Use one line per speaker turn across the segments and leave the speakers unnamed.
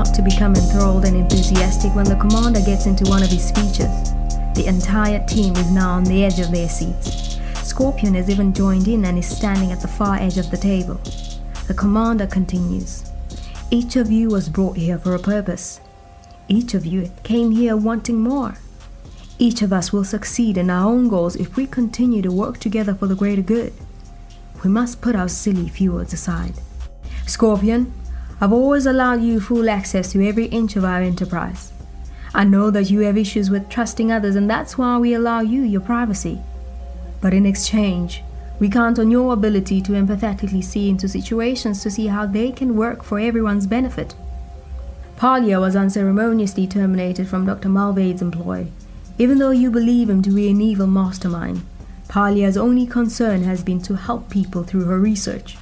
not to become enthralled and enthusiastic when the commander gets into one of his speeches. The entire team is now on the edge of their seats. Scorpion has even joined in and is standing at the far edge of the table. The commander continues. Each of you was brought here for a purpose. Each of you came here wanting more. Each of us will succeed in our own goals if we continue to work together for the greater good. We must put our silly feuds aside. Scorpion, I've always allowed you full access to every inch of our enterprise. I know that you have issues with trusting others, and that's why we allow you your privacy. But in exchange, we count on your ability to empathetically see into situations to see how they can work for everyone's benefit. Palia was unceremoniously terminated from Dr. Mulvade's employ. Even though you believe him to be an evil mastermind, Palia's only concern has been to help people through her research.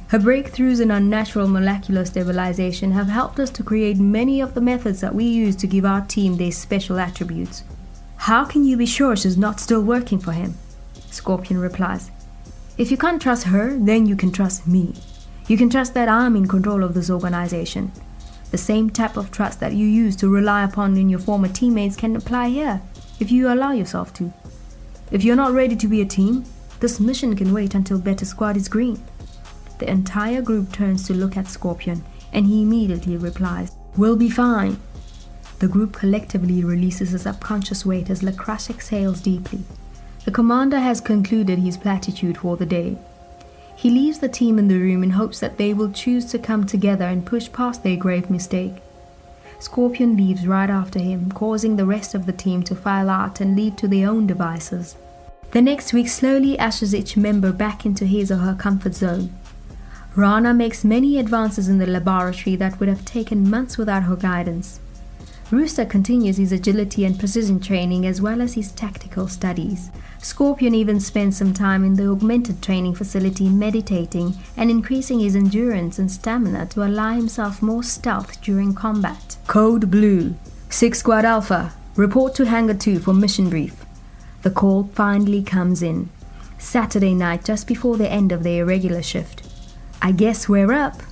Her breakthroughs in unnatural molecular stabilization have helped us to create many of the methods that we use to give our team their special attributes. How can you be sure she's not still working for him? Scorpion replies. If you can't trust her, then you can trust me. You can trust that I'm in control of this organization. The same type of trust that you used to rely upon in your former teammates can apply here, if you allow yourself to. If you're not ready to be a team, this mission can wait until Beta Squad is green. The entire group turns to look at Scorpion, and he immediately replies, "We'll be fine." The group collectively releases a subconscious weight as LeCrash exhales deeply. The commander has concluded his platitude for the day. He leaves the team in the room in hopes that they will choose to come together and push past their grave mistake. Scorpion leaves right after him, causing the rest of the team to file out and leave to their own devices. The next week slowly ushers each member back into his or her comfort zone. Rana makes many advances in the laboratory that would have taken months without her guidance. Rooster continues his agility and precision training as well as his tactical studies. Scorpion even spends some time in the augmented training facility meditating and increasing his endurance and stamina to allow himself more stealth during combat. Code Blue, SIC Squad Alpha, report to Hangar 2 for mission brief. The call finally comes in. Saturday night just before the end of their irregular shift. I guess we're up,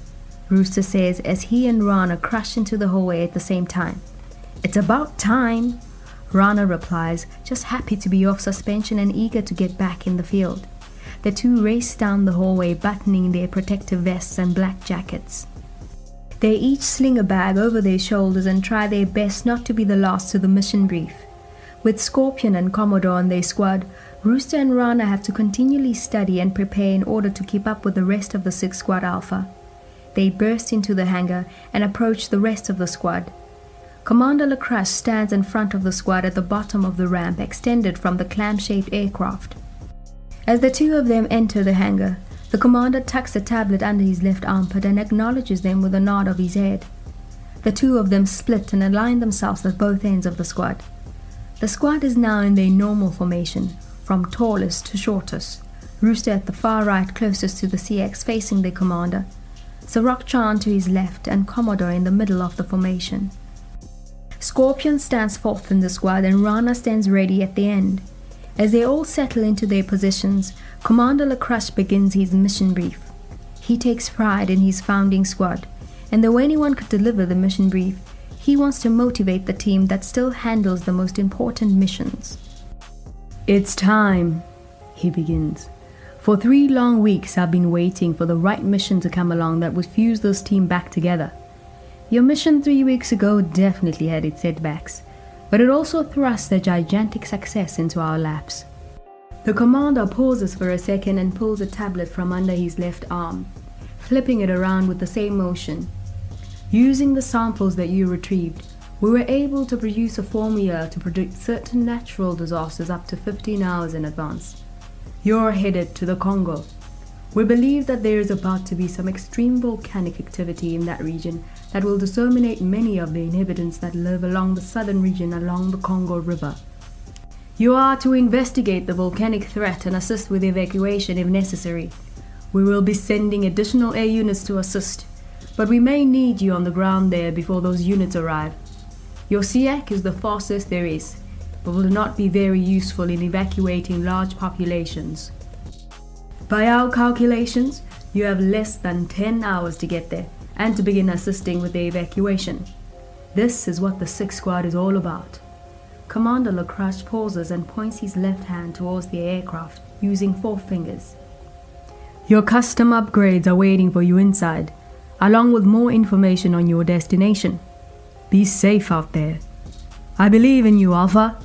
Rooster says as he and Rana crash into the hallway at the same time. It's about time, Rana replies, just happy to be off suspension and eager to get back in the field. The two race down the hallway buttoning their protective vests and black jackets. They each sling a bag over their shoulders and try their best not to be the last to the mission brief. With Scorpion and Commodore on their squad, Rooster and Rana have to continually study and prepare in order to keep up with the rest of the SIC Squad Alpha. They burst into the hangar and approach the rest of the squad. Commander LeCrash stands in front of the squad at the bottom of the ramp extended from the clam-shaped aircraft. As the two of them enter the hangar, the commander tucks a tablet under his left armpit and acknowledges them with a nod of his head. The two of them split and align themselves at both ends of the squad. The squad is now in their normal formation, from tallest to shortest. Rooster at the far right closest to the CX facing the commander, Sarok Chan to his left and Commodore in the middle of the formation. Scorpion stands fourth in the squad and Rana stands ready at the end. As they all settle into their positions, Commander LeCrash begins his mission brief. He takes pride in his founding squad, and though anyone could deliver the mission brief, he wants to motivate the team that still handles the most important missions. It's time, he begins. For 3 long weeks I've been waiting for the right mission to come along that would fuse this team back together. Your mission 3 weeks ago definitely had its setbacks, but it also thrust a gigantic success into our laps. The commander pauses for a second and pulls a tablet from under his left arm, flipping it around with the same motion. Using the samples that you retrieved, we were able to produce a formula to predict certain natural disasters up to 15 hours in advance. You're headed to the Congo. We believe that there is about to be some extreme volcanic activity in that region that will disseminate many of the inhabitants that live along the southern region along the Congo River. You are to investigate the volcanic threat and assist with evacuation if necessary. We will be sending additional air units to assist, but we may need you on the ground there before those units arrive. Your SIAC is the fastest there is, but will not be very useful in evacuating large populations. By our calculations, you have less than 10 hours to get there, and to begin assisting with the evacuation. This is what the SIC Squad is all about. Commander LeCrash pauses and points his left hand towards the aircraft, using 4 fingers. Your custom upgrades are waiting for you inside, along with more information on your destination. Be safe out there. I believe in you, Alpha.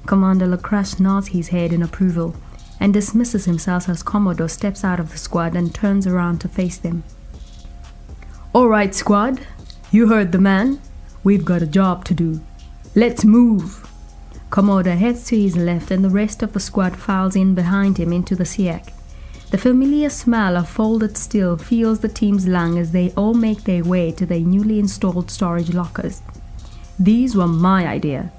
Commander LeCrash nods his head in approval and dismisses himself as Commodore steps out of the squad and turns around to face them. All right, squad. You heard the man. We've got a job to do. Let's move. Commodore heads to his left and the rest of the squad files in behind him into the SIC. The familiar smell of folded steel fills the team's lungs as they all make their way to their newly installed storage lockers. These were my idea,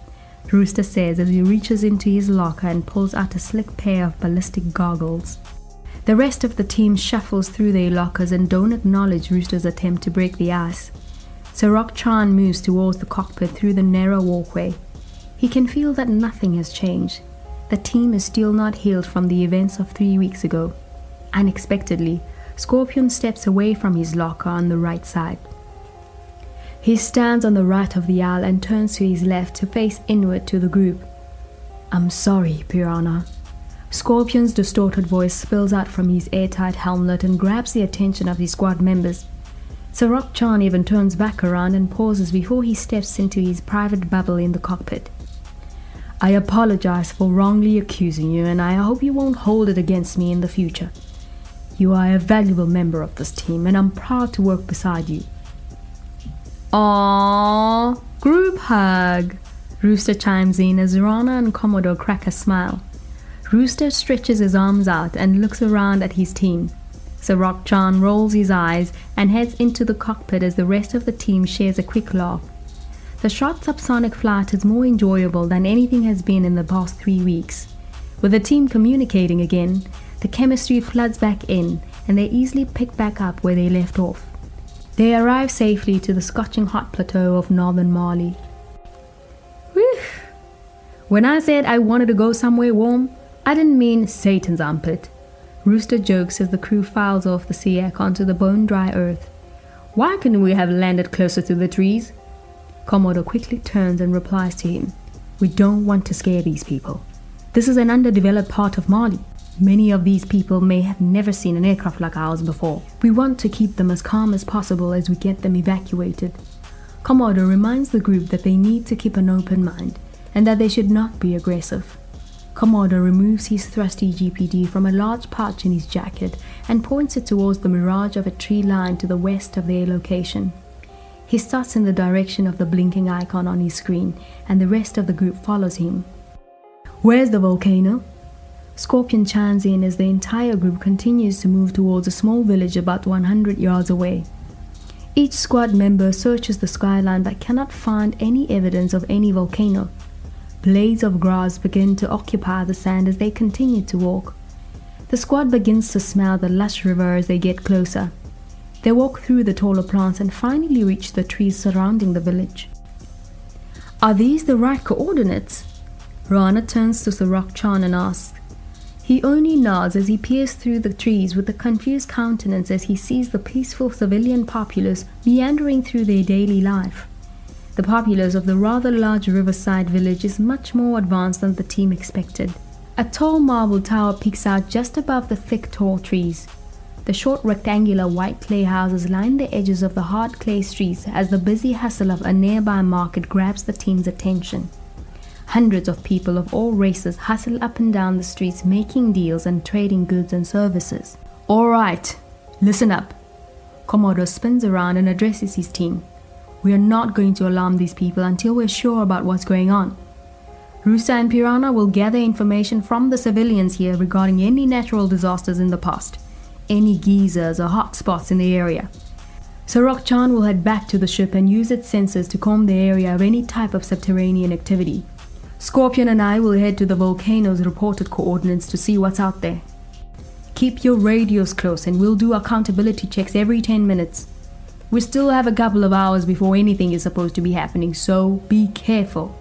Rooster says as he reaches into his locker and pulls out a slick pair of ballistic goggles. The rest of the team shuffles through their lockers and don't acknowledge Rooster's attempt to break the ice. Sarok Chan moves towards the cockpit through the narrow walkway. He can feel that nothing has changed. The team is still not healed from the events of 3 weeks ago. Unexpectedly, Scorpion steps away from his locker on the right side. He stands on the right of the aisle and turns to his left to face inward to the group. I'm sorry, Piranha. Scorpion's distorted voice spills out from his airtight helmet and grabs the attention of his squad members. Sarok Chan even turns back around and pauses before he steps into his private bubble in the cockpit. I apologize for wrongly accusing you, and I hope you won't hold it against me in the future. You are a valuable member of this team, and I'm proud to work beside you. Aww, group hug, Rooster chimes in as Rana and Commodore crack a smile. Rooster stretches his arms out and looks around at his team. Sarok Chan rolls his eyes and heads into the cockpit as the rest of the team shares a quick laugh. The short subsonic flight is more enjoyable than anything has been in the past 3 weeks. With the team communicating again, the chemistry floods back in and they easily pick back up where they left off. They arrive safely to the scorching hot plateau of northern Mali. Whew! When I said I wanted to go somewhere warm, I didn't mean Satan's armpit. Rooster jokes as the crew files off the SIC onto the bone-dry earth. Why couldn't we have landed closer to the trees? Commodore quickly turns and replies to him. We don't want to scare these people. This is an underdeveloped part of Mali. Many of these people may have never seen an aircraft like ours before. We want to keep them as calm as possible as we get them evacuated. Commodore reminds the group that they need to keep an open mind and that they should not be aggressive. Commodore removes his thrusty GPD from a large pouch in his jacket and points it towards the mirage of a tree line to the west of their location. He starts in the direction of the blinking icon on his screen and the rest of the group follows him. Where's the volcano? Scorpion chimes in as the entire group continues to move towards a small village about 100 yards away. Each squad member searches the skyline but cannot find any evidence of any volcano. Blades of grass begin to occupy the sand as they continue to walk. The squad begins to smell the lush river as they get closer. They walk through the taller plants and finally reach the trees surrounding the village. Are these the right coordinates? Rana turns to Sarok Chan and asks. He only nods as he peers through the trees with a confused countenance as he sees the peaceful civilian populace meandering through their daily life. The populace of the rather large riverside village is much more advanced than the team expected. A tall marble tower peeks out just above the thick tall trees. The short rectangular white clay houses line the edges of the hard clay streets as the busy hustle of a nearby market grabs the team's attention. Hundreds of people of all races hustle up and down the streets making deals and trading goods and services. All right, listen up. Commodore spins around and addresses his team. We are not going to alarm these people until we're sure about what's going on. Rooster and Piranha will gather information from the civilians here regarding any natural disasters in the past, any geysers or hot spots in the area. Sarok Chan will head back to the ship and use its sensors to comb the area of any type of subterranean activity. Scorpion and I will head to the volcano's reported coordinates to see what's out there. Keep your radios close and we'll do accountability checks every 10 minutes. We still have a couple of hours before anything is supposed to be happening, so be careful.